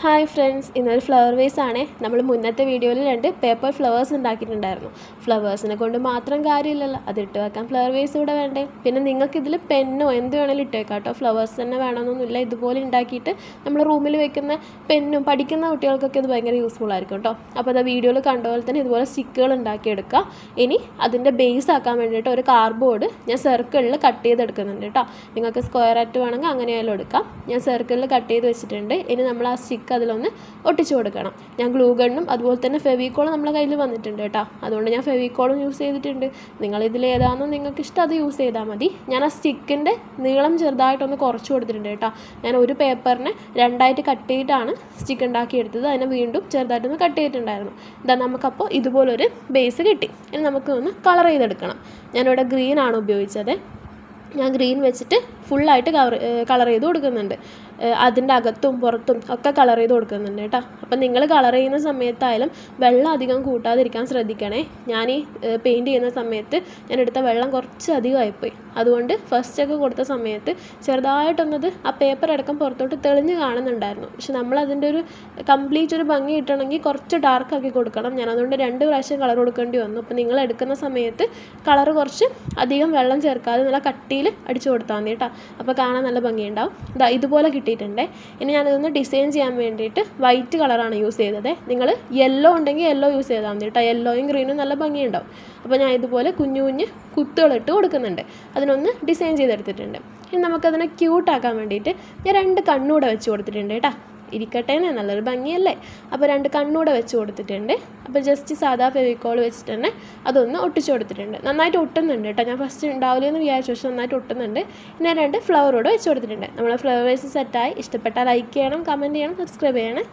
Hi friends, ഇന്നൊരു flower vase ആണ്. നമ്മൾ മുന്നത്തെ വീഡിയോയിൽ 2 പേപ്പർ ഫ്ലവേഴ്സ് ഉണ്ടാക്കിയിട്ടുണ്ടായിരുന്നു. ഫ്ലവേഴ്സിനെ കൊണ്ട് മാത്രം കാര്യമില്ലല്ലോ, അതിട്ട് വെക്കാൻ ഫ്ലവർ വേസ് കൂടെ വേണ്ടേ. പിന്നെ നിങ്ങൾക്ക് ഇതിൽ പെന്നോ എന്ത് വേണമെങ്കിലും ഇട്ട് വെക്കാം കേട്ടോ. ഫ്ലവേഴ്സ് തന്നെ വേണമെന്നൊന്നുമില്ല. ഇതുപോലെ ഉണ്ടാക്കിയിട്ട് നമ്മൾ റൂമിൽ വെക്കുന്ന പെന്നും പഠിക്കുന്ന കുട്ടികൾക്കൊക്കെ ഇത് ഭയങ്കര യൂസ്ഫുൾ ആയിരിക്കും കേട്ടോ. അപ്പോൾ അത് വീഡിയോയിൽ കണ്ട പോലെ തന്നെ ഇതുപോലെ സ്റ്റിക്കുകൾ ഉണ്ടാക്കിയെടുക്കുക. ഇനി അതിൻ്റെ ബേസ് ആക്കാൻ വേണ്ടിയിട്ട് ഒരു കാർഡ്ബോർഡ് ഞാൻ സർക്കിളിൽ കട്ട് ചെയ്തെടുക്കുന്നുണ്ട് കേട്ടോ. നിങ്ങൾക്ക് സ്ക്വയർ ആയിട്ട് വേണമെങ്കിൽ അങ്ങനെയായാലും എടുക്കാം. ഞാൻ സർക്കിളിൽ കട്ട് ചെയ്ത് വെച്ചിട്ടുണ്ട്. ഇനി നമ്മൾ ആ സ്റ്റിക്ക് അതിലൊന്ന് ഒട്ടിച്ചു കൊടുക്കണം. ഞാൻ ഗ്ലൂ ഗണ്ണും അതുപോലെ തന്നെ ഫെവിക്കോളും നമ്മളെ കയ്യിൽ വന്നിട്ടുണ്ട് കേട്ടോ. അതുകൊണ്ട് ഞാൻ ഫെവിക്കോളും യൂസ് ചെയ്തിട്ടുണ്ട്. നിങ്ങളിതിൽ ഏതാണെന്നോ നിങ്ങൾക്ക് ഇഷ്ടം അത് യൂസ് ചെയ്താൽ മതി. ഞാൻ ആ സ്റ്റിക്കിൻ്റെ നീളം ചെറുതായിട്ടൊന്ന് കുറച്ച് കൊടുത്തിട്ടുണ്ട് കേട്ടോ. ഞാൻ ഒരു പേപ്പറിനെ 2ആയിട്ട് കട്ട് ചെയ്തിട്ടാണ് സ്റ്റിക്ക് ഉണ്ടാക്കിയെടുത്തത്. അതിനെ വീണ്ടും ചെറുതായിട്ടൊന്ന് കട്ട് ചെയ്തിട്ടുണ്ടായിരുന്നു. ഇതാ നമുക്കപ്പോൾ ഇതുപോലൊരു ബേസ് കിട്ടി. ഇനി നമുക്ക് ഒന്ന് കളർ ചെയ്തെടുക്കണം. ഞാനിവിടെ ഗ്രീനാണ് ഉപയോഗിച്ചത്. ഞാൻ ഗ്രീൻ വെച്ചിട്ട് ഫുള്ളായിട്ട് കളർ ചെയ്ത് കൊടുക്കുന്നുണ്ട്. അതിൻ്റെ അകത്തും പുറത്തും ഒക്കെ കളർ ചെയ്ത് കൊടുക്കുന്നുണ്ട് കേട്ടോ. അപ്പം നിങ്ങൾ കളർ ചെയ്യുന്ന സമയത്തായാലും വെള്ളം അധികം കൂട്ടാതിരിക്കാൻ ശ്രദ്ധിക്കണേ. ഞാൻ ഈ പെയിൻറ്റ് ചെയ്യുന്ന സമയത്ത് ഞാൻ എടുത്ത വെള്ളം കുറച്ച് അധികമായിപ്പോയി. അതുകൊണ്ട് ഫസ്റ്റൊക്കെ കൊടുത്ത സമയത്ത് ചെറുതായിട്ടൊന്നത് ആ പേപ്പർ അടക്കം പുറത്തോട്ട് തെളിഞ്ഞ് കാണുന്നുണ്ടായിരുന്നു. പക്ഷെ നമ്മളതിൻ്റെ ഒരു കംപ്ലീറ്റ് ഒരു ഭംഗി കിട്ടണമെങ്കിൽ കുറച്ച് ഡാർക്കാക്കി കൊടുക്കണം. ഞാൻ അതുകൊണ്ട് 2 പ്രാവശ്യം കളർ കൊടുക്കേണ്ടി വന്നു. അപ്പോൾ നിങ്ങൾ എടുക്കുന്ന സമയത്ത് കളർ കുറച്ച് അധികം വെള്ളം ചേർക്കാതെ നല്ല കട്ടിയിൽ അടിച്ചു കൊടുത്താൽ മതി കേട്ടോ. അപ്പോൾ കാണാൻ നല്ല ഭംഗിയുണ്ടാവും. ഇതാ ഇതുപോലെ കിട്ടിയിട്ടുണ്ട്. ഇനി ഞാനിതൊന്ന് ഡിസൈൻ ചെയ്യാൻ വേണ്ടിയിട്ട് വൈറ്റ് കളറാണ് യൂസ് ചെയ്തത്. നിങ്ങൾ യെല്ലോ ഉണ്ടെങ്കിൽ യെല്ലോ യൂസ് ചെയ്താൽ മതി കേട്ടോ. യെല്ലോയും ഗ്രീനും നല്ല ഭംഗിയുണ്ടാവും. അപ്പോൾ ഞാൻ ഇതുപോലെ കുഞ്ഞു കുഞ്ഞ് കുത്തുകളിട്ട് കൊടുക്കുന്നുണ്ട്. അതിനൊന്ന് ഡിസൈൻ ചെയ്തെടുത്തിട്ടുണ്ട്. ഇനി നമുക്കതിനെ ക്യൂട്ടാക്കാൻ വേണ്ടിയിട്ട് ഞാൻ 2 കണ്ണൂടെ വെച്ച് കൊടുത്തിട്ടുണ്ട് കേട്ടോ. ഇരിക്കട്ടെ എന്ന് നല്ലൊരു ഭംഗിയല്ലേ. അപ്പോൾ 2 കണ്ണൂടെ വെച്ച് കൊടുത്തിട്ടുണ്ട്. അപ്പോൾ ജസ്റ്റ് സാധാ ഫെവിക്കോൾ വെച്ചിട്ട് തന്നെ അതൊന്ന് ഒട്ടിച്ച് കൊടുത്തിട്ടുണ്ട്. നന്നായിട്ട് ഒട്ടുന്നുണ്ട് കേട്ടോ. ഞാൻ ഫസ്റ്റ് ഉണ്ടാവില്ല എന്ന് വിചാരിച്ചു, പക്ഷെ നന്നായിട്ട് ഒട്ടുന്നുണ്ട്. പിന്നെ 2 ഫ്ലവറോട് വെച്ച് കൊടുത്തിട്ടുണ്ട്. നമ്മളെ ഫ്ലവേഴ്സ് സെറ്റായി. ഇഷ്ടപ്പെട്ടാൽ ലൈക്ക് ചെയ്യണം, കമൻറ്റ് ചെയ്യണം, സബ്സ്ക്രൈബ് ചെയ്യണം.